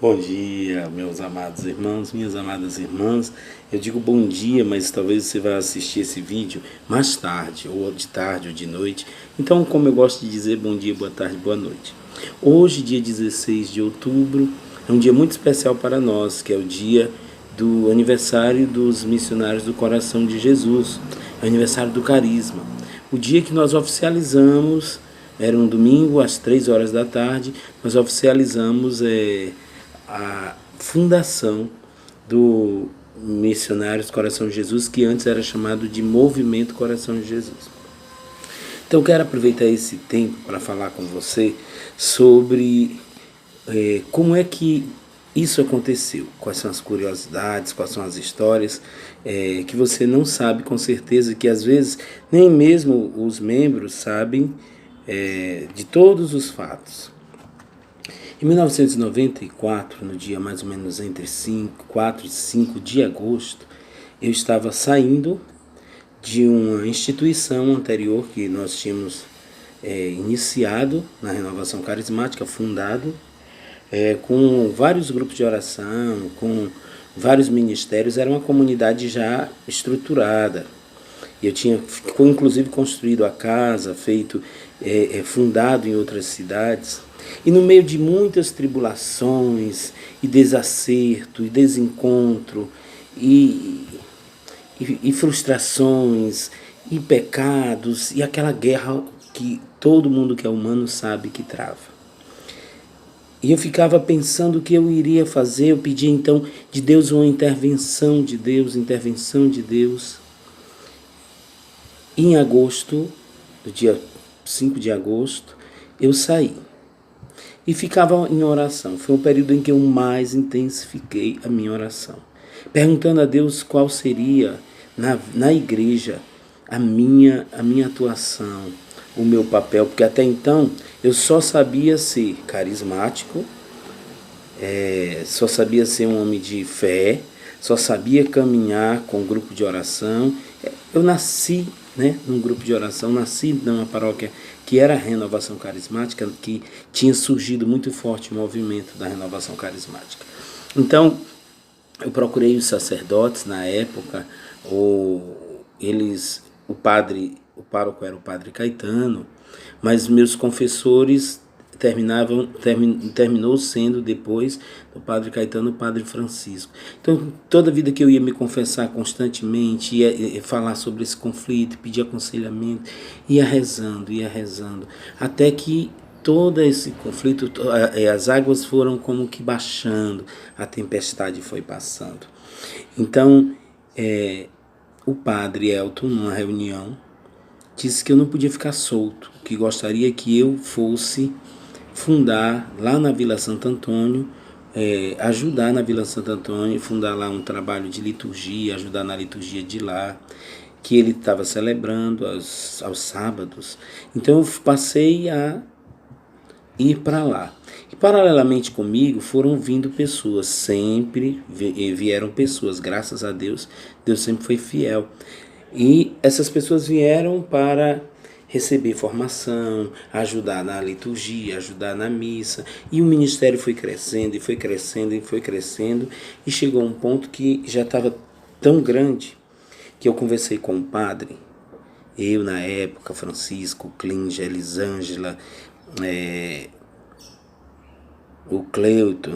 Bom dia, meus amados irmãos, minhas amadas irmãs. Eu digo bom dia, mas talvez você vá assistir esse vídeo mais tarde, ou de noite. Então, como eu gosto de dizer, bom dia, boa tarde, boa noite. Hoje, dia 16 de outubro, é um dia muito especial para nós, que é o dia do aniversário dos missionários do Coração de Jesus, é o aniversário do Carisma. O dia que nós oficializamos, era um domingo, às 3 horas da tarde, nós oficializamos a fundação do Missionários Coração de Jesus, que antes era chamado de Movimento Coração de Jesus. Então eu quero aproveitar esse tempo para falar com você sobre como é que isso aconteceu, quais são as curiosidades, quais são as histórias que você não sabe com certeza, que às vezes nem mesmo os membros sabem de todos os fatos. Em 1994, no dia mais ou menos entre 4 e 5 de agosto, eu estava saindo de uma instituição anterior que nós tínhamos iniciado na Renovação Carismática, fundado, com vários grupos de oração, com vários ministérios. Era uma comunidade já estruturada. Eu tinha inclusive construído a casa, fundado em outras cidades. E no meio de muitas tribulações, e desacerto, e desencontro, e frustrações, e pecados, e aquela guerra que todo mundo que é humano sabe que trava. E eu ficava pensando o que eu iria fazer. Eu pedi então de Deus uma intervenção de Deus. E em agosto, no dia 5 de agosto, eu saí. E ficava em oração. Foi o período em que eu mais intensifiquei a minha oração, perguntando a Deus qual seria na igreja a minha atuação, o meu papel, porque até então eu só sabia ser carismático, só sabia ser um homem de fé, só sabia caminhar com um grupo de oração. Eu nasci num grupo de oração, nasci numa paróquia que era a Renovação Carismática, que tinha surgido muito forte o movimento da Renovação Carismática. Então, eu procurei os sacerdotes na época, o pároco era o padre Caetano, mas meus confessores terminou sendo depois do padre Caetano o padre Francisco. Então, toda vida que eu ia me confessar constantemente, ia falar sobre esse conflito, pedir aconselhamento, ia rezando, até que todo esse conflito, as águas foram como que baixando, a tempestade foi passando. Então, o padre Elton, numa reunião, disse que eu não podia ficar solto, que gostaria que eu fosse fundar lá na Vila Santo Antônio, ajudar na Vila Santo Antônio, fundar lá um trabalho de liturgia, ajudar na liturgia de lá, que ele estava celebrando aos sábados. Então eu passei a ir para lá. E paralelamente comigo foram vindo pessoas, sempre vieram pessoas, graças a Deus, Deus sempre foi fiel. E essas pessoas vieram para receber formação, ajudar na liturgia, ajudar na missa. E o ministério foi crescendo, e chegou a um ponto que já estava tão grande que eu conversei com o padre, eu na época, Francisco, Clíngia, Elisângela, o Cleuto,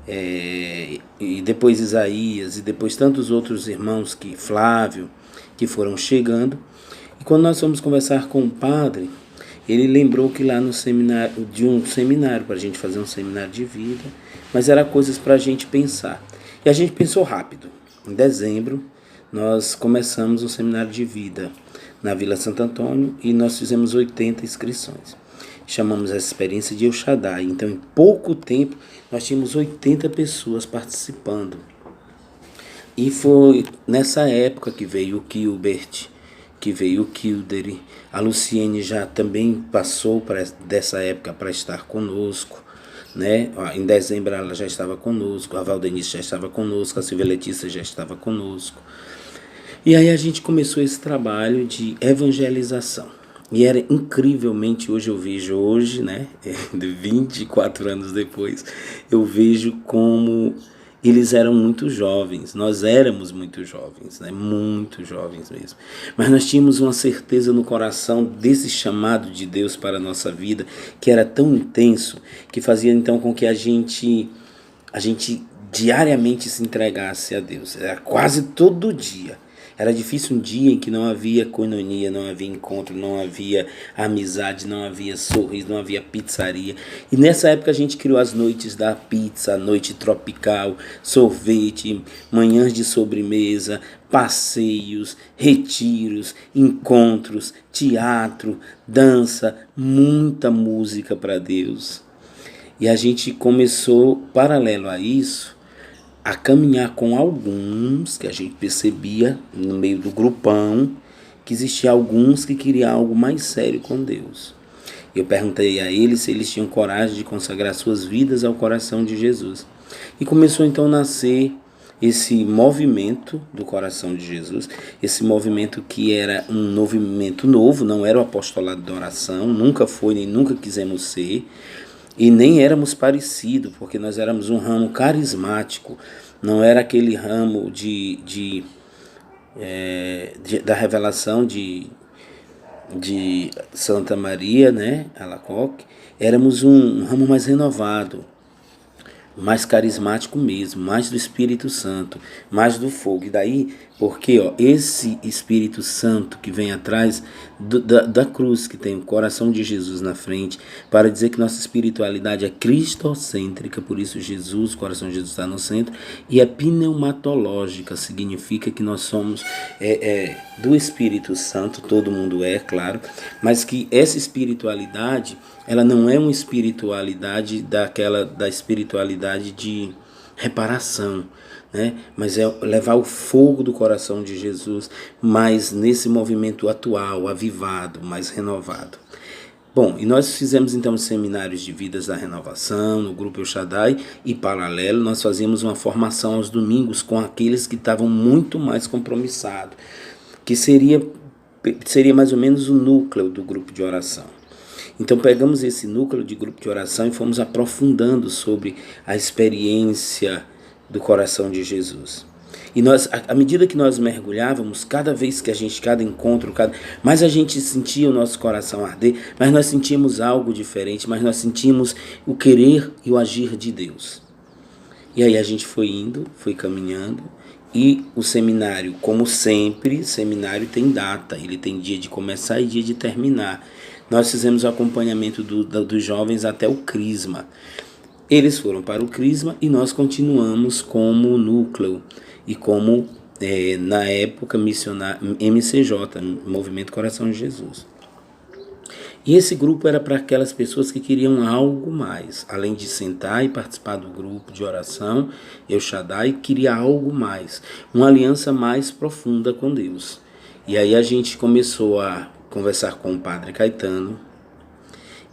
e depois Isaías, e depois tantos outros irmãos, Flávio, que foram chegando. E quando nós fomos conversar com o padre, ele lembrou que lá no seminário, de um seminário, para a gente fazer um seminário de vida, mas era coisas para a gente pensar. E a gente pensou rápido. Em dezembro, nós começamos um seminário de vida na Vila Santo Antônio e nós fizemos 80 inscrições. Chamamos essa experiência de El Shaddai. Então, em pouco tempo, nós tínhamos 80 pessoas participando. E foi nessa época que veio o Gilbert, que veio o Kildare, a Luciene já também passou dessa época para estar conosco, Em dezembro ela já estava conosco, a Valdenice já estava conosco, a Silvia Letícia já estava conosco. E aí a gente começou esse trabalho de evangelização. E era incrivelmente, hoje, né, de 24 anos depois, eu vejo como eles eram muito jovens, nós éramos muito jovens, né, muito jovens mesmo. Mas nós tínhamos uma certeza no coração desse chamado de Deus para a nossa vida, que era tão intenso, que fazia então com que a gente diariamente se entregasse a Deus. Era quase todo dia. Era difícil um dia em que não havia koinonia, não havia encontro, não havia amizade, não havia sorriso, não havia pizzaria. E nessa época a gente criou as noites da pizza, noite tropical, sorvete, manhãs de sobremesa, passeios, retiros, encontros, teatro, dança, muita música para Deus. E a gente começou, paralelo a isso, a caminhar com alguns, que a gente percebia no meio do grupão, que existia alguns que queriam algo mais sério com Deus. Eu perguntei a eles se eles tinham coragem de consagrar suas vidas ao coração de Jesus. E começou então a nascer esse movimento do coração de Jesus, esse movimento que era um movimento novo, não era o apostolado da oração, nunca foi nem nunca quisemos ser, e nem éramos parecidos, porque nós éramos um ramo carismático, não era aquele ramo da revelação de Santa Maria, né, Alacoque. Éramos um ramo mais renovado, mais carismático mesmo, mais do Espírito Santo, mais do fogo. E daí, porque esse Espírito Santo que vem atrás da cruz, que tem o coração de Jesus na frente, para dizer que nossa espiritualidade é cristocêntrica, por isso Jesus, o coração de Jesus está no centro, e é pneumatológica, significa que nós somos do Espírito Santo, todo mundo é, claro, mas que essa espiritualidade, ela não é uma espiritualidade da espiritualidade de reparação, né? Mas é levar o fogo do coração de Jesus, mas nesse movimento atual, avivado, mais renovado. Bom, e nós fizemos então seminários de vidas da renovação, no grupo El Shaddai, e paralelo nós fazíamos uma formação aos domingos com aqueles que estavam muito mais compromissados, que seria mais ou menos o núcleo do grupo de oração. Então pegamos esse núcleo de grupo de oração e fomos aprofundando sobre a experiência do coração de Jesus. E nós, à medida que nós mergulhávamos, cada vez que cada encontro, mais a gente sentia o nosso coração arder, mas nós sentíamos algo diferente, mas nós sentíamos o querer e o agir de Deus. E aí a gente foi indo, foi caminhando, e o seminário, como sempre, seminário tem data, ele tem dia de começar e dia de terminar. Nós fizemos o acompanhamento dos jovens até o Crisma. Eles foram para o Crisma e nós continuamos como núcleo e como, na época, missionário, MCJ, Movimento Coração de Jesus. E esse grupo era para aquelas pessoas que queriam algo mais, além de sentar e participar do grupo de oração, El Shaddai queria algo mais, uma aliança mais profunda com Deus. E aí a gente começou a conversar com o Padre Caetano,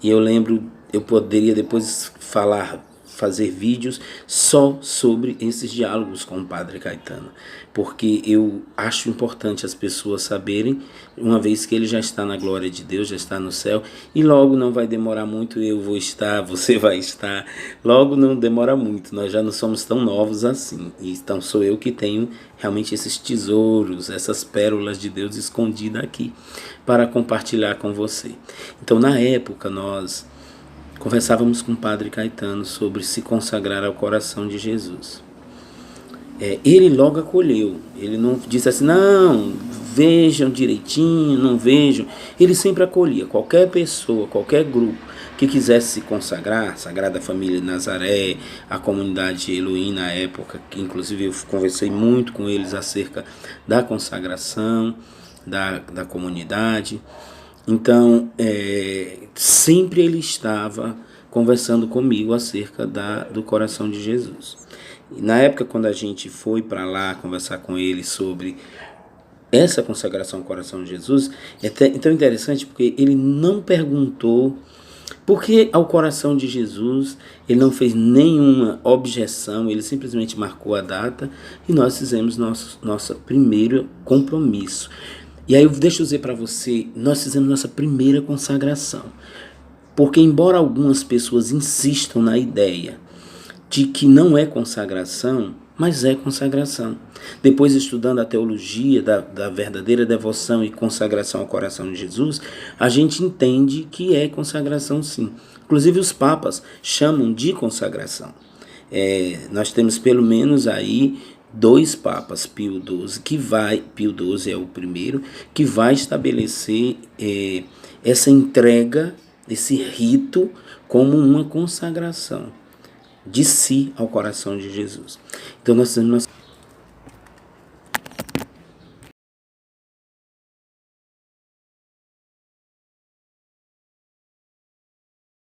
e eu lembro, eu poderia depois fazer vídeos só sobre esses diálogos com o Padre Caetano, porque eu acho importante as pessoas saberem, uma vez que ele já está na glória de Deus, já está no céu, e logo não vai demorar muito, eu vou estar, você vai estar, logo não demora muito, nós já não somos tão novos assim, então sou eu que tenho realmente esses tesouros, essas pérolas de Deus escondidas aqui, para compartilhar com você. Então na época nós conversávamos com o Padre Caetano sobre se consagrar ao coração de Jesus. Ele logo acolheu, ele não disse assim, não, vejam direitinho, não vejam. Ele sempre acolhia qualquer pessoa, qualquer grupo que quisesse se consagrar, Sagrada Família de Nazaré, a comunidade Elohim na época, que inclusive eu conversei muito com eles acerca da consagração da comunidade. Então, sempre ele estava conversando comigo acerca do coração de Jesus. E na época, quando a gente foi para lá conversar com ele sobre essa consagração ao coração de Jesus, é tão interessante porque ele não perguntou por que ao coração de Jesus, ele não fez nenhuma objeção, ele simplesmente marcou a data e nós fizemos nosso primeiro compromisso. E aí deixa eu dizer para você, nós fizemos nossa primeira consagração. Porque embora algumas pessoas insistam na ideia de que não é consagração, mas é consagração. Depois, estudando a teologia da verdadeira devoção e consagração ao coração de Jesus, a gente entende que é consagração sim. Inclusive os papas chamam de consagração. Nós temos pelo menos aí 2 papas, Pio XII é o primeiro, que vai estabelecer essa entrega, esse rito, como uma consagração de si ao coração de Jesus. Então nós temos